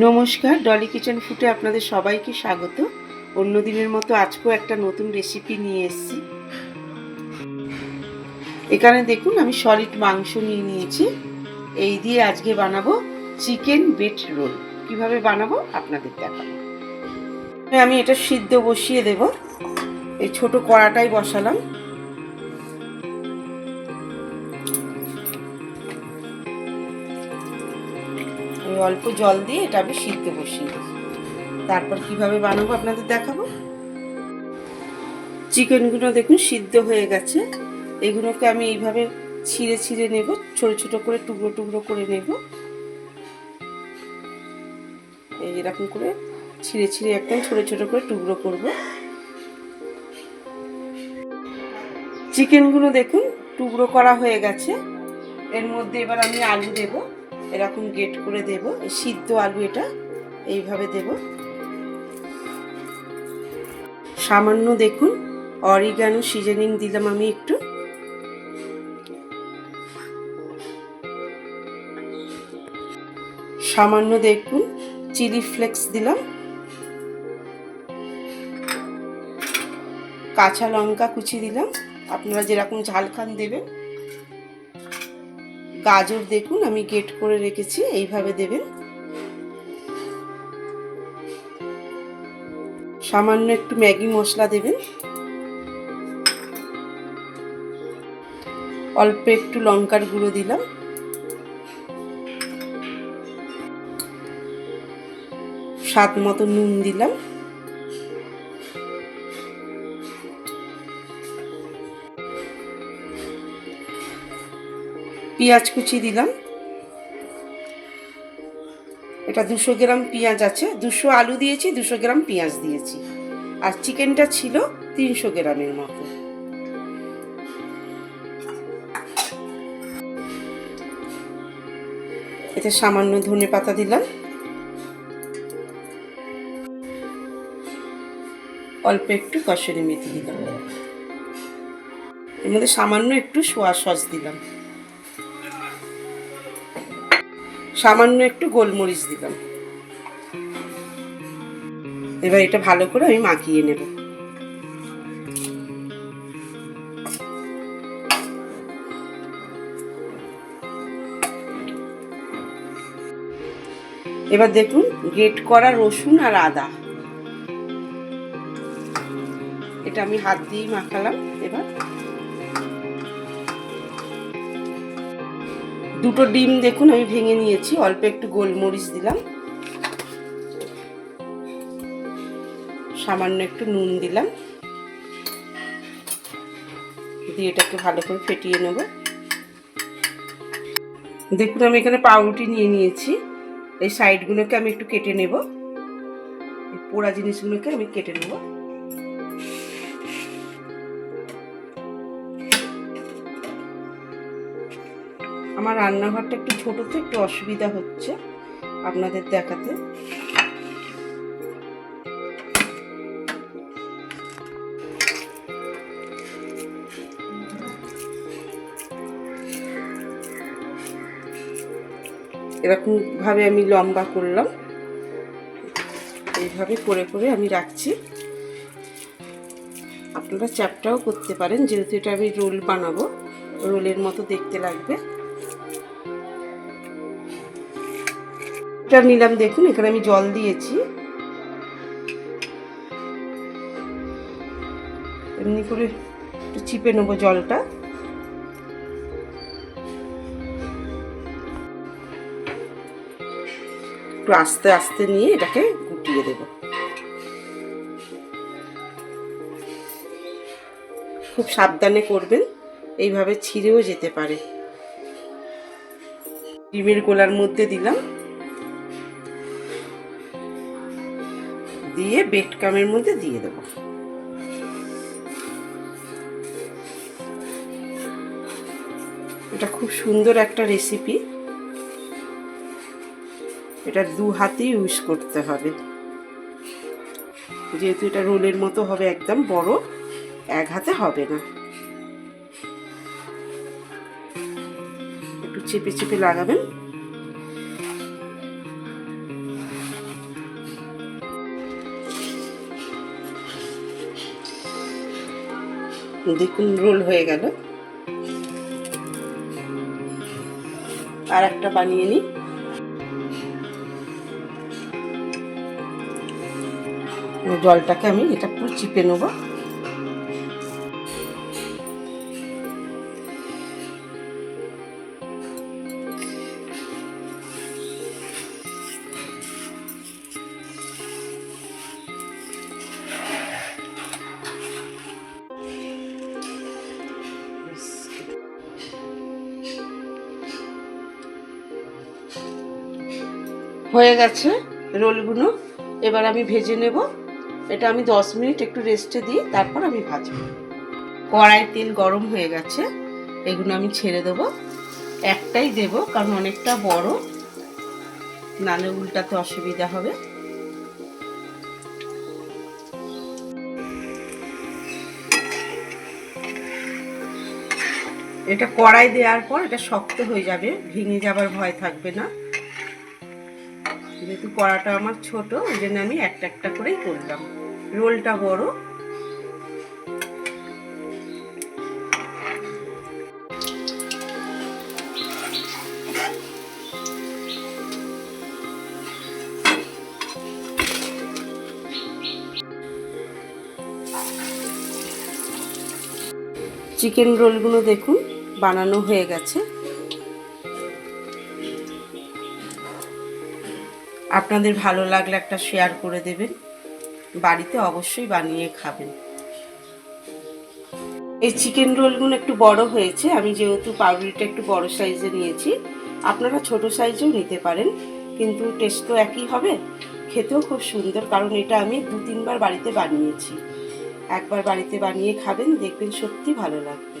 নমস্কার, ডলি কিচেন ফুডে আপনাদের সবাইকে স্বাগত। অন্য দিনের মতো আজকেও একটা নতুন রেসিপি নিয়ে এসেছি। এখানে দেখুন আমি সলিড মাংস নিয়ে নিয়েছি। এই দিয়ে আজকে বানাবো চিকেন বিট রোল। কিভাবে বানাবো আপনাদের দেখাবো। আমি এটা সিদ্ধ বসিয়ে দেব। এই ছোট কড়াটাই বসালাম। আমি অল্প জল দিয়ে এটা আমি সিদ্ধ বসিয়ে দেব। তারপর কিভাবে বানাবো আপনাদের দেখাবো। চিকেনগুলো দেখুন সিদ্ধ হয়ে গেছে। এগুলোকে আমি এইভাবে ছিঁড়ে ছিঁড়ে নেব, ছোট ছোট করে টুকরো টুকরো করে নেব। এইরকম করে ছিঁড়ে ছিঁড়ে একদম ছোট ছোট করে টুকরো করব। চিকেনগুলো দেখুন টুকরো করা হয়ে গেছে। এর মধ্যে এবার আমি আলু দেব, এরকম গেট করে দেব। সিদ্ধ আলু এটা এইভাবে দেব। সামান্য দেখুন অরিগানো সিজনিং দিলাম আমি একটু। সামান্য দেখুন চিলি ফ্লেক্স দিলাম। কাঁচা লঙ্কা কুচি দিলাম, আপনারা যেরকম ঝাল খান দেবেন। গাজর দেখুন আমি গেট করে রেখেছি, এইভাবে দেবেন। সামান্য একটু ম্যাগি মশলা দেবেন। অল্প একটু লঙ্কার গুঁড়ো দিলাম। স্বাদ মতো নুন দিলাম। পেঁয়াজ কুচি দিলাম। এটা 200 গ্রাম পেঁয়াজ আছে। 200 আলু দিয়েছি, 200 গ্রাম পেঁয়াজ দিয়েছি। আর চিকেনটা ছিল 300 গ্রামের মতো। এতে সামান্য ধনে পাতা দিলাম। অল্প একটু কসুরি মেথি দিলাম। এর মধ্যে সামান্য একটু সোয়া সস দিলাম। সামান্য একটু গোলমরিচ দিলাম। এবার এটা ভালো করে আমি মাখিয়ে নেব। এবার দেখুন গ্রেট করা রসুন আর আদা, এটা আমি হাত দিয়েই মাখালাম। এবার দুটো ডিম দেখুন আমি ভেঙে নিয়েছি। অল্প একটু গোলমরিচ দিলাম, সামান্য একটু নুন দিলাম, দিয়ে এটাকে ভালো করে ফেটিয়ে নেব। দেখুন আমি এখানে পাউরুটি নিয়ে নিয়েছি। এই সাইডগুলোকে আমি একটু কেটে নেব। এই পোড়া জিনিসগুলোকে আমি কেটে নেব। আমার রান্নাঘরটা একটু ছোট, তো একটু অসুবিধা হচ্ছে আপনাদের দেখাতে। এরকম ভাবে আমি লম্বা করলাম, এইভাবে করে করে আমি রাখছি। আপনারা চ্যাপটাও করতে পারেন, যেহেতু এটা আমি রোল বানাবো, রোলের মতো দেখতে লাগবে। এটা নিলাম দেখুন, এখানে আমি জল দিয়েছি। এমনি করে একটু চিপে নেবো জলটা। একটু আস্তে আস্তে নিয়ে এটাকে গুটিয়ে দেব। খুব সাবধানে করবেন, এইভাবে ছিঁড়েও যেতে পারে। ডিমের গোলার মধ্যে দিলাম, দিয়ে বেডকামের মধ্যে দিয়ে দেব। এটা খুব সুন্দর একটা রেসিপি। এটা 2 হাতেই ইউজ করতে হবে, যেহেতু এটা রোলের মতো হবে, একদম বড়, এক হাতে হবে না। একটু চেপে চেপে লাগাবেন। দেখুন রোল হয়ে গেল। আর একটা বানিয়ে নিই। জলটাকে আমি এটা পুরো চিপে নেব। হয়ে গেছে রোলগুলো, এবার আমি ভেজে নেব। এটা আমি 10 মিনিট একটু রেস্টে দিই, তারপর আমি ভাজবো। কড়াই তেল গরম হয়ে গেছে, এগুলো আমি ছেড়ে দেব। একটাই দেব কারণ অনেকটা বড়, নালে উল্টাতে অসুবিধা হবে। এটা কড়াই দেওয়ার পর এটা শক্ত হয়ে যাবে, ভেঙে যাবার ভয় থাকবে না। যেহেতু কড়াটা আমার ছোট, ওই জন্য আমি একটা একটা করেই করলাম। রোলটা বড়। চিকেন রোলগুলো দেখুন বানানো হয়ে গেছে। আপনাদের ভালো লাগলে একটা শেয়ার করে দেবেন, বাড়িতে অবশ্যই বানিয়ে খাবেন। এই চিকেন রোলগুলো একটু বড় হয়েছে, আমি যেহেতু পাউরুটিটা একটু বড় সাইজে নিয়েছি, আপনারা ছোট সাইজেও নিতে পারেন, কিন্তু টেস্ট তো একই হবে, খেতেও খুব সুন্দর। কারণ এটা আমি 2-3 বার বাড়িতে বানিয়েছি। একবার বাড়িতে বানিয়ে খাবেন, দেখবেন সত্যি ভালো লাগবে।